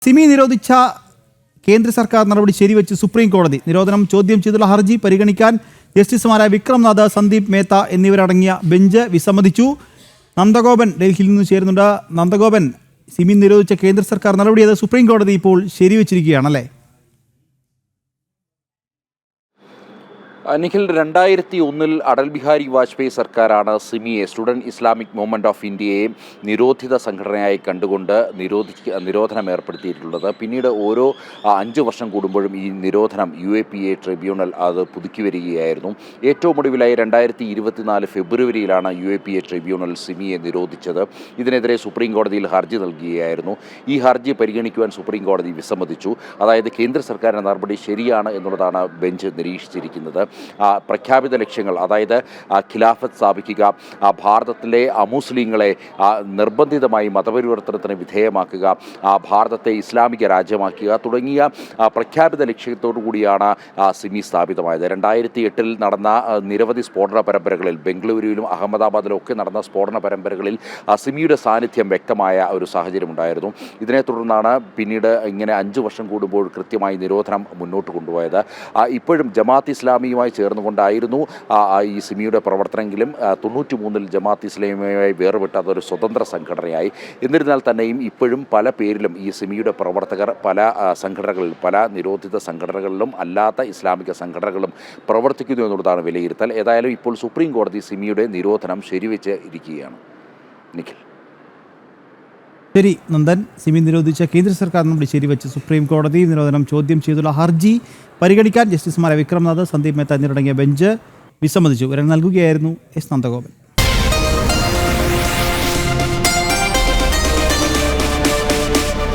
സിമി നിരോധിച്ച കേന്ദ്ര സർക്കാർ നടപടി ശരിവെച്ച് സുപ്രീം കോടതി. നിരോധനം ചോദ്യം ചെയ്തുള്ള ഹർജി പരിഗണിക്കാൻ ജസ്റ്റിസുമാരായ വിക്രംനാഥ്, സന്ദീപ് മേത്ത എന്നിവരടങ്ങിയ ബെഞ്ച് വിസമ്മതിച്ചു. നന്ദഗോപൻ ഡൽഹിയിൽ നിന്ന് ചേരുന്നുണ്ട്. നന്ദഗോപൻ, സിമി നിരോധിച്ച കേന്ദ്ര സർക്കാർ നടപടി അത് സുപ്രീം കോടതി ഇപ്പോൾ ശരിവെച്ചിരിക്കുകയാണല്ലേ? നിഖിൽ, 2001 അടൽ ബിഹാരി വാജ്പേയി സർക്കാരാണ് സിമിയെ, സ്റ്റുഡൻറ് ഇസ്ലാമിക് മൂവ്മെൻറ്റ് ഓഫ് ഇന്ത്യയെ നിരോധിത സംഘടനയായി കണ്ടുകൊണ്ട് നിരോധനം ഏർപ്പെടുത്തിയിട്ടുള്ളത്. പിന്നീട് ഓരോ 5 വർഷം കൂടുമ്പോഴും ഈ നിരോധനം UAPA ട്രിബ്യൂണൽ അത് പുതുക്കി വരികയായിരുന്നു. ഏറ്റവും ഒടുവിലായി 2024 ഫെബ്രുവരിയിലാണ് UAPA ട്രിബ്യൂണൽ സിമിയെ നിരോധിച്ചത്. ഇതിനെതിരെ സുപ്രീം കോടതിയിൽ ഹർജി നൽകുകയായിരുന്നു. ഈ ഹർജി പരിഗണിക്കുവാൻ സുപ്രീം കോടതി വിസമ്മതിച്ചു. അതായത് കേന്ദ്ര സർക്കാരിൻ്റെ നടപടി ശരിയാണ് എന്നുള്ളതാണ് ബെഞ്ച് നിരീക്ഷിച്ചിരിക്കുന്നത്. പ്രഖ്യാപിത ലക്ഷ്യങ്ങൾ, അതായത് ഖിലാഫത്ത് സ്ഥാപിക്കുക, ഭാരതത്തിലെ അമുസ്ലിങ്ങളെ നിർബന്ധിതമായി മതപരിവർത്തനത്തിന് വിധേയമാക്കുക, ഭാരതത്തെ ഇസ്ലാമിക രാജ്യമാക്കുക തുടങ്ങിയ പ്രഖ്യാപിത ലക്ഷ്യത്തോടു കൂടിയാണ് സിമി സ്ഥാപിതമായത്. 2008 നടന്ന നിരവധി സ്ഫോടന പരമ്പരകളിൽ, ബംഗളൂരുവിലും അഹമ്മദാബാദിലും ഒക്കെ നടന്ന സ്ഫോടന പരമ്പരകളിൽ സിമിയുടെ സാന്നിധ്യം വ്യക്തമായ ഒരു സാഹചര്യമുണ്ടായിരുന്നു. ഇതിനെ തുടർന്നാണ് പിന്നീട് ഇങ്ങനെ 5 വർഷം കൂടുമ്പോൾ കൃത്യമായി നിരോധനം മുന്നോട്ട് കൊണ്ടുപോയത്. ഇപ്പോഴും ജമാഅത്ത് ഇസ്ലാമിയുമായി ചേർന്നുകൊണ്ടായിരുന്നു ഈ സിമിയുടെ പ്രവർത്തനമെങ്കിലും 93 ജമാഅത്ത് ഇസ്ലാമിയുമായി വേർപെട്ട് അതൊരു സ്വതന്ത്ര സംഘടനയായി. എന്നിരുന്നാൽ തന്നെയും ഇപ്പോഴും പല പേരിലും ഈ സിമിയുടെ പ്രവർത്തകർ പല സംഘടനകളിലും, പല നിരോധിത സംഘടനകളിലും അല്ലാത്ത ഇസ്ലാമിക സംഘടനകളും പ്രവർത്തിക്കുന്നു എന്നുള്ളതാണ് വിലയിരുത്തൽ. ഏതായാലും ഇപ്പോൾ സുപ്രീം കോടതി സിമിയുടെ നിരോധനം ശരിവെച്ച് ഇരിക്കുകയാണ്. നിഖിൽ. ശരി നന്ദൻ, സിമി നിരോധിച്ച കേന്ദ്ര സർക്കാർ നടപടി ശരിവെച്ച് സുപ്രീം കോടതി. നിരോധനം ചോദ്യം ചെയ്തുള്ള ഹർജി പരിഗണിക്കാൻ ജസ്റ്റിസുമാരായ വിക്രംനാഥ്, സന്ദീപ് മേത്ത എന്നിവരടങ്ങിയ ബെഞ്ച് വിസമ്മതിച്ചു. വിവരം നൽകുകയായിരുന്നു എസ് നന്ദഗോപൻ.